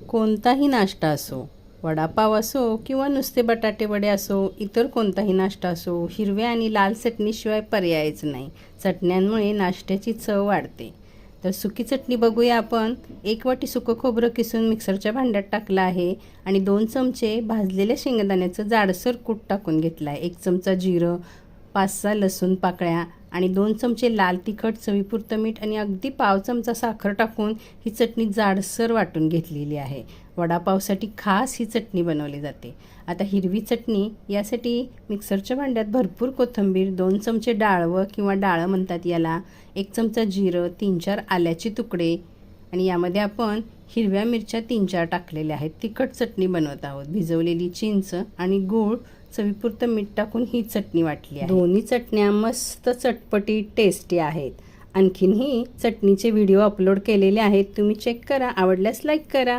कोणताही नाश्ता असो, वडापाव असो किंवा नुसते बटाटे वडे असो, इतर कोणताही नाश्ता असो, हिरव्या आणि लाल चटणीशिवाय पर्यायच नाही. चटण्यांमुळे नाश्त्याची चव वाढते. तर सुकी चटणी बघूया आपण. 1 वाटी सुकं खोबरं किसून मिक्सरच्या भांड्यात टाकलं आहे आणि 2 चमचे भाजलेल्या शेंगदाण्याचं जाडसर कूट टाकून घेतलं आहे. 1 चमचा जिरं, 5-6 लसूण पाकळ्या आणि 2 चमचे लाल तिखट, चवीपुरतं मीठ आणि अगदी पाव चमचा साखर टाकून ही चटणी जाडसर वाटून घेतलेली आहे. वडापावसाठी खास ही चटणी बनवली जाते. आता हिरवी चटणी यासाठी मिक्सरच्या भांड्यात भरपूर कोथिंबीर, 2 चमचे डाळवं किंवा डाळं म्हणतात याला, 1 चमचा जिरं, 3-4 आल्याचे तुकडे आणि यामध्ये आपण हिरव्या मिरच्या 3-4 टाकलेल्या आहेत. तिखट चटणी बनवत आहोत. भिजवलेली चिंच आणि गूळ, चवीपुरतं मीठ टाकून ही चटणी वाटली आहे. दोन्ही चटण्या मस्त चटपटीत टेस्टी आहेत. आणखीनही चटणीचे व्हिडिओ अपलोड केलेले आहेत, तुम्ही चेक करा. आवडल्यास लाईक करा.